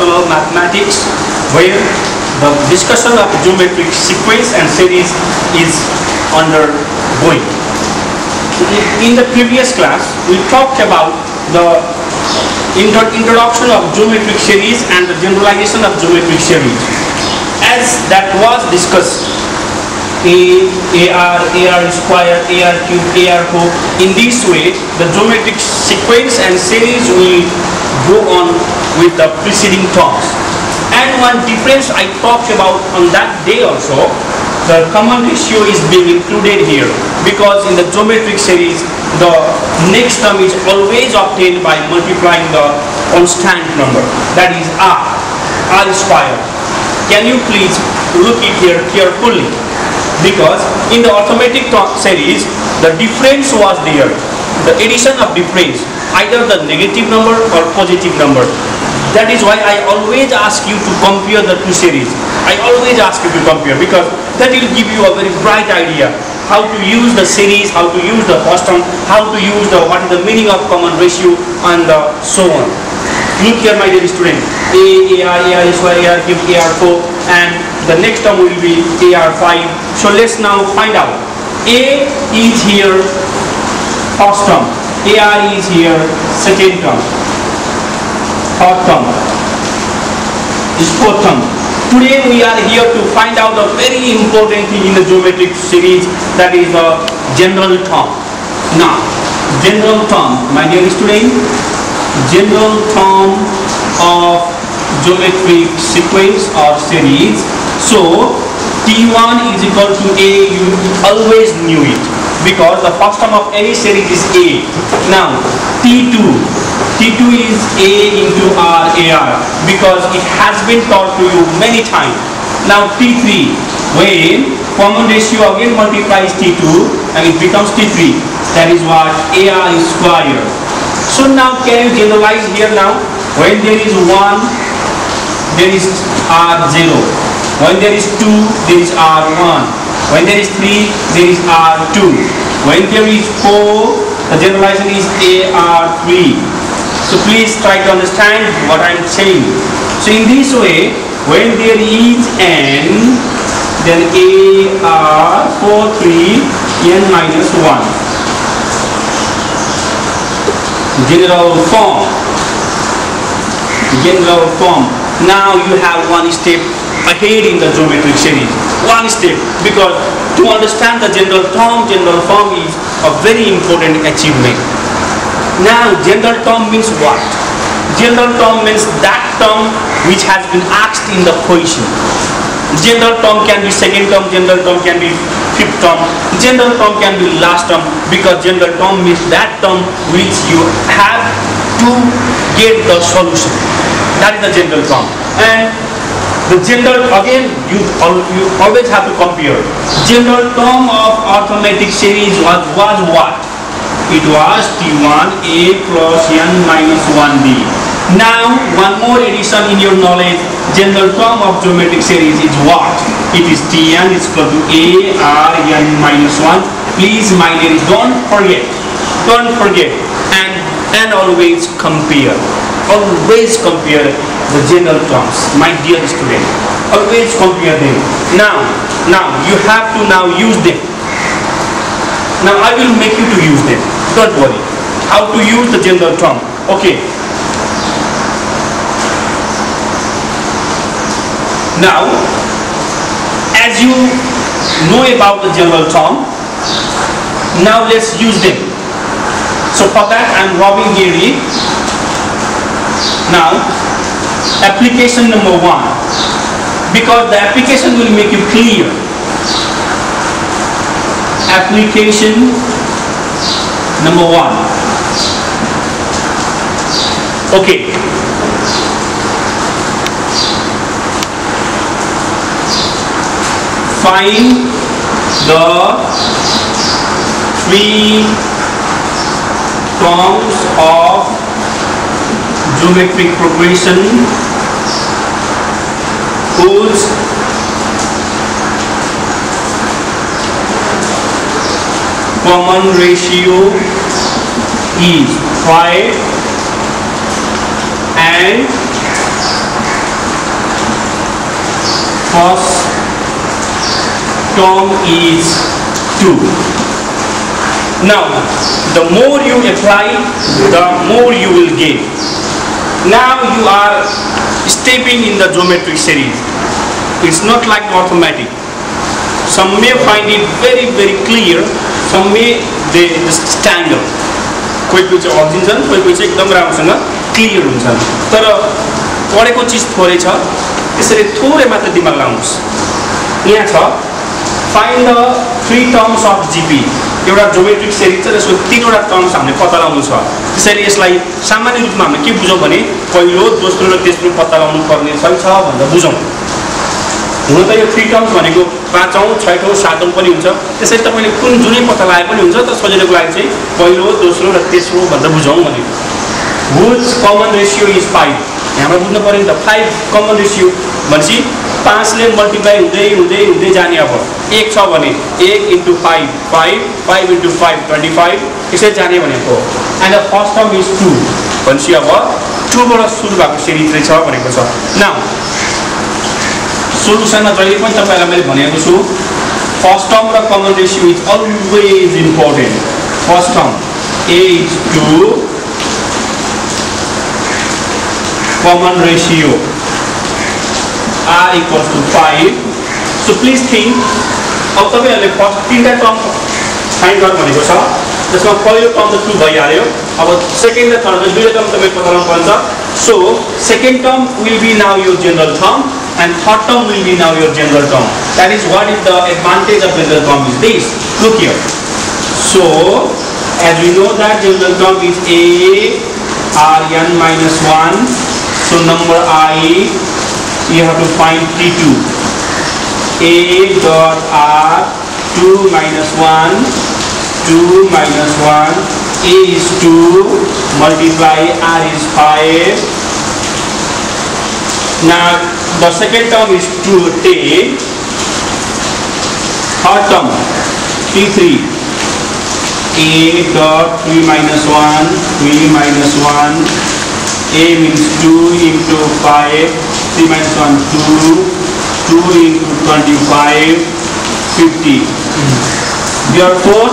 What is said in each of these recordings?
introductional mathematics, where the discussion of geometric sequence and series is undergoing. In the previous class, we talked about the introduction of geometric series and the generalization of geometric series. As that was discussed, AR square, AR cube, AR cube. In this way, the geometric sequence and series will go on with the preceding terms. And one difference I talked about on that day also, the common ratio is being included here, because in the geometric series, the next term is always obtained by multiplying the constant number, that is R square. Can you please look it here carefully? Because in the arithmetic series, the difference was there, the addition of difference, either the negative number or positive number. That is why I always ask you to compare the two series. I always ask you to compare, because that will give you a very bright idea how to use the series, how to use the first term, how to use the what is the meaning of common ratio, and so on. Look here, my dear student, AR square, AR cube, AR4, and the next term will be AR5. So let's now find out. A is here first term, AR is here second term, third term, fourth term. Today we are here to find out a very important thing in the geometric series, that is the general term. Now, general term, my dear student, general term of geometric sequence or series. So T1 is equal to A, you always knew it, because the first term of any series is A. Now T2 is A into RAR, because it has been taught to you many times. Now T3, when common ratio again multiplies T2 and it becomes T3, that is what AR square. So now can you generalize here now? When there is 1, there is R0. When there is 2, there is R1. When there is 3, there is R2. When there is 4, the generalization is AR3. So please try to understand what I am saying. So in this way, when there is n, then AR4, 3, n minus 1. General form. Now you have one step ahead in the geometric series. One step, because to understand the general form is a very important achievement. Now general term means what? General term means that term which has been asked in the question. General term can be second term, general term can be fifth term, general term can be last term, because general term means that term which you have to get the solution. That is the general term. And the general, again, you always have to compare. General term of arithmetic series was what? It was T1 A plus n minus 1b. Now one more addition in your knowledge. General term of geometric series is what? It is Tn is equal to A R n minus 1. Please, my dear, don't forget, and always compare. Always compare the general terms, my dear student. Always compare them. Now you have to now use them. Now I will make you to use them. Don't worry. How to use the general term? Okay. Now, as you know about the general term, now let's use them. So for that I am rubbing here. Now, application number 1, because the application will make you clear. Application number 1. Okay. Find the 3 terms of geometric progression whose common ratio is 5 and first term is 2. Now, the more you apply, the more you will gain. Now you are stepping in the geometric series. It's not like arithmetic. Some may find it very, very clear. Some may they just tangle. कोही कोही चाहिँ अल्झिन्छन्, कोही कोही चाहिँ एकदम राम्रोसँग clear हुन्छन्. तर पढेको चिज थोरै छ, त्यसैले थोरै मात्र दिमाग लाउनुहोस्. यहाँ छ find the 3 terms of GP. एउटा ज्योमेट्रिक सेरिज छ, त्यसको 3 वटा टर्म्स हामीले पत्ता लगाउनु छ. त्यसैले यसलाई सामान्य रूपमा हामीले के बुझौँ भने पहिलो, दोस्रो र तेस्रो पत्ता लगाउनु पर्ने छ भनेर बुझौँ. हुन त यो 3 टर्म्स भनेको 5औं, 6औं, 7औं पनि हुन्छ. त्यसैले तपाईले कुन जुनै पत्ता लगाए पनि हुन्छ, तर सजिलोको लागि चाहिँ पहिलो, दोस्रो र तेस्रो भनेर बुझौँ भनेको. Whose common ratio is 5? यहाँ बुझ्नु पर्यो नि त. 5 कमन रेशियो भनेपछि 5 ले मल्टिप्लाई हुँदै हुँदै हुँदै जाने. अब 1 छ भने 1 × 5 5 5 × 5 25 यसै जाने भनेको. And the first term is 2 भनेपछि अब 2 बाट सुरु भएको सिरिज चाहिँ छ भनेको छ. नाउ सोलुसनमा जहिले पनि तपाईहरुलाई मैले भनेको छु, फर्स्ट टर्म र common ratio is always important. First term a is 2, common ratio r equals to 5. So please think, अब तपाईहरुले फर्स्ट 3टा टर्म फाइन्ड गर्नु भनेको छ, जसमा पहिलो टर्म त 2 भइहाल्यो. अब सेकेन्ड र थर्ड दुईटा टर्म तपाईले पत्ता लगाउनु पर्छ. So second term will be now your general term and third term will be now your general term. That is what is the advantage of general term is this. Look here. So as we know that general term is a rn minus 1. So number I, you have to find T2. A dot R 2 minus 1, 2 minus 1, A is 2, multiply R is 5. Now the second term is 210. Third term T3. A dot 3 minus 1, 3 minus 1. A means 2 into 5, 3 minus 1, 2, 2 into 25, 50. Therefore,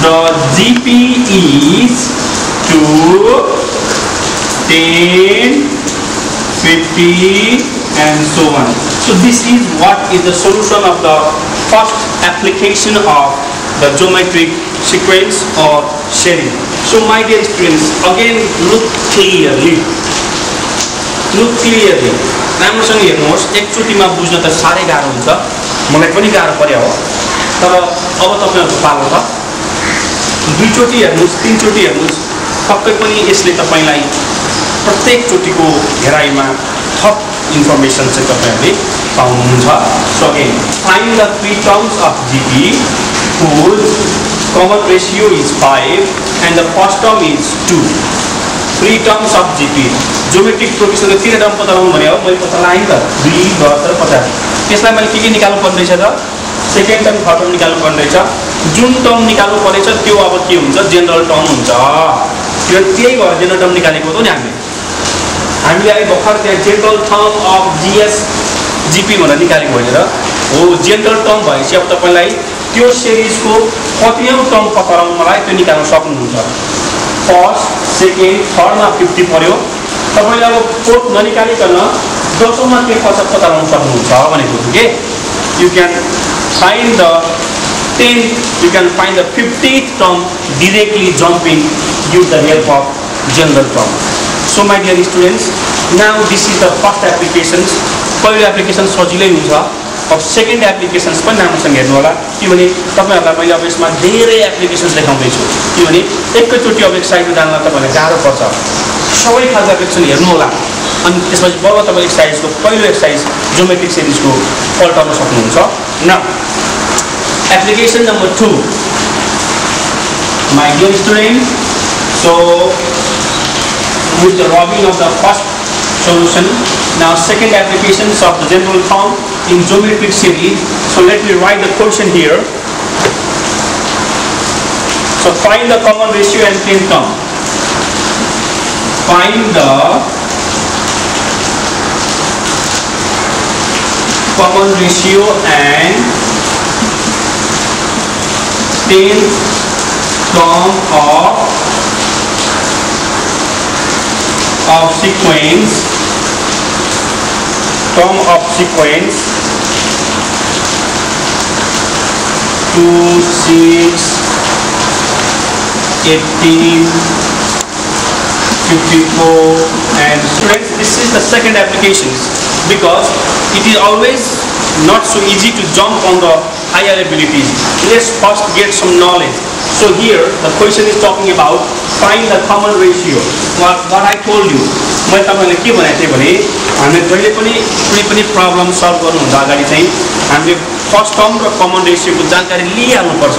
the GP is 2, 10, 50 and so on. So this is what is the solution of the first application of the geometric sequence or series. So my dear students, again look clearly. Look clearly. राम्रोसँग हेर्नुहोस्. एकचोटीमा बुझ्न त साह्रै गाह्रो हुन्छ. मलाई पनि गाह्रो पर्यो हो. तर अब तपाईहरुको पालो छ. दुईचोटी हेर्नुहोस्, तीनचोटी हेर्नुहोस्. पक्कै पनि यसले तपाईलाई प्रत्येक चोटीको हेराइमा थप इन्फर्मेसन चाहिँ तपाईहरुले पाउनुहुन्छ. So again, find the 3 terms of GP whose common ratio is 5 and the first term is 2. 3 terms of GP. Geometric progression को 3 टर्म पत्ता लगाउनु भने हो. मैले पत्ता लगाएँ नि त 2 10 र 50. त्यसलाई मैले के निकाल्नु पर्ने रहेछ त? सेकेन्ड टर्म, थर्ड टर्म निकाल्नु पर्ने रहेछ. जुन टर्म निकाल्नु परेछ त्यो अब के हुन्छ? जेनरल टर्म हुन्छ. त्यो त्यही भएर जेनरल टर्म निकालेको हो नि हामीले अहिले भर्खर त्यहाँ general term of GS GP भनेर निकालेको होइन र हो. जेनरल टर्म भएपछि अब तपाईलाई त्यो सिरिजको कतिऔं टर्म पत्ता लगाउनलाई त्यो निकाल्न सक्नुहुन्छ. फर्स्ट, सेकेन्ड, थर्डमा 50 पर्यो. तपाईले अब फोर्थ ननिकालिकन दशौंमा के पत्ता लगाउन सक्नुहुन्छ भनेको हो के. You can find the 10th, you can find the 50th term directly jumping use the help of general term. So my dear students, now this is the first applications. पहिलो एप्लिकेसन सजिलै हुन्छ. अब सेकेन्ड एप्लिकेशन्स पनि राम्रोसँग हेर्नु होला, किनभने तपाईहरुलाई मैले अब यसमा धेरै एप्लिकेशन्स देखाउँदै छु. किनभने एकैचोटी अब एक्सरसाइजमा जान तपाईलाई गाह्रो पर्छ. सबै खालका एप्लिकेसन हेर्नु होला अनि त्यसपछि बल्ल तपाईले एक्सरसाइजको पहिलो एक्सरसाइज ज्योमेट्रिक सिरिजको पल्टाउन सक्नुहुन्छ. Now application number 2. My dear student, so with the rubbing of the first solution, now second applications of the general term in geometric series. So let me write the question here. So find the common ratio and 10th term. Find the common ratio and 10th term of sequence 2, 6, 18, 54, and friends, this is the second application because it is always not so easy to jump on the higher abilities. Let's first get some knowledge. So here the question is talking about find the common ratio. What I told you, मैं तपाईलाई के भनेको थिएँ भने हामीले जहिले पनि कुनै पनि प्रब्लम सल्भ गर्नुभन्दा अगाडि चाहिँ हामीले फर्स्ट टर्म र कमन रेशियोको जानकारी लिइहाल्नुपर्छ।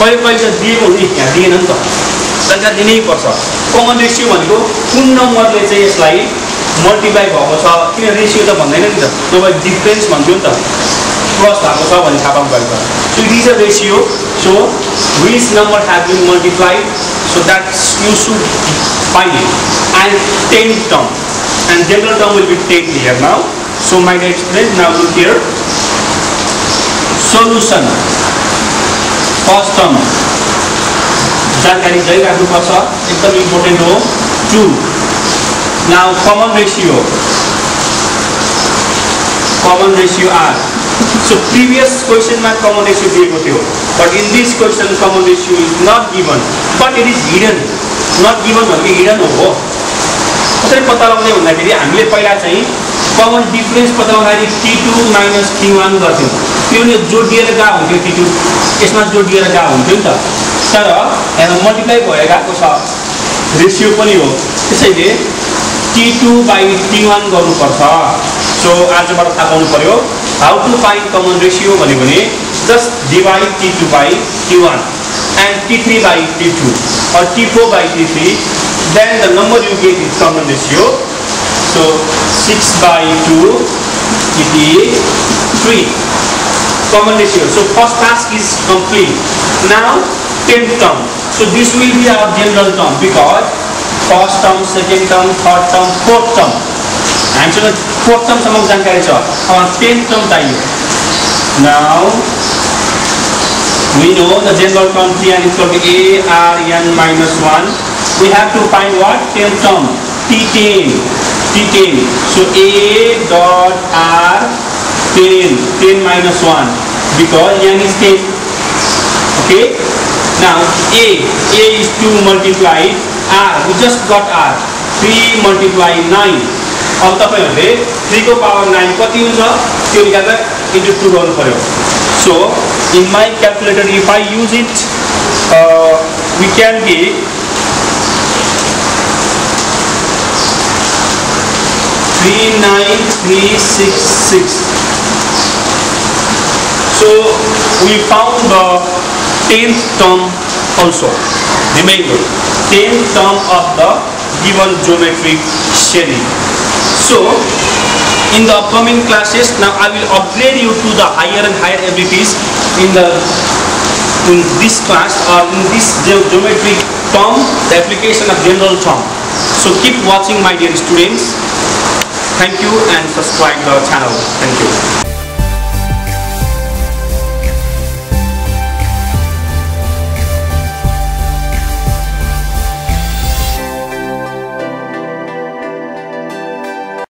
कहिले कहिले त दिएको हुने यहाँ दिएन नि त, जानकारी दिनै पर्छ। कमन रेशियो भनेको कुन नम्बरले चाहिँ यसलाई मल्टिप्लाई भएको छ, किन रेशियो त भन्दैन नि त, नभए डिफरेन्स भन्थ्यो नि त, प्लस भएको छ भने थाहा पाउनु पर्छ। So it is a ratio, so which number has been multiplied, so that you should find it, and 10th term, and general term will be 10 here now. So my dear students, now look here, solution, first term, जानकारी जहिले राख्नुपर्छ, एकदम important हो। 2, now common ratio R. So previous question में common ratio दिएको थियो, but in this question common ratio is not given, but it is hidden. Not given भनेको hidden हो। कसरी पत्ता लगाउने भन्दाखेरि हामीले पहिला चाहिँ common difference पत्ता लगाउँदाखेरि T2 minus T1 गर्थ्यौं। त्यो नि जोडिएर गएको हुन्थ्यो T2, यसमा जोडिएर गएको हुन्थ्यो नि त। तर यहाँ मल्टिप्लाई भएर गएको छ, रेशियो पनि हो, त्यसैले T2 by T1 गर्नुपर्छ। So आजबाट थाहा पाउनु पर्यो how to find common ratio भने just divide T2 by T1 and T3 by T2 or T4 by T3, then the number you get is common ratio. So 6 by 2 it is 3 common ratio. So first task is complete. Now 10th term. So this will be our general term because first term, second term, third term, fourth term. हामीसँग fourth term सम्म जानकारी छ, अब 10th term चाहियो। Now we know the general term Tn is equal to a r n minus 1. We have to find what? 10th term T10. So a dot r 10 minus 1 because n is 10. Okay. Now a is 2 multiplied r. We just got r. 3 multiplied 9. अब तपाईहरुले 3 को power 9 कति हुन्छ त्यो निकाल्दा into 2 गर्नु पर्यो। So in my calculator if I use it we can get 39366. So we found the 10th term also. Remember 10th term of the given geometric series. So in the upcoming classes now I will upgrade you to the higher and higher abilities in this class or in this geometric term, the application of general term. So keep watching my dear students. Thank you and subscribe to our channel. Thank you.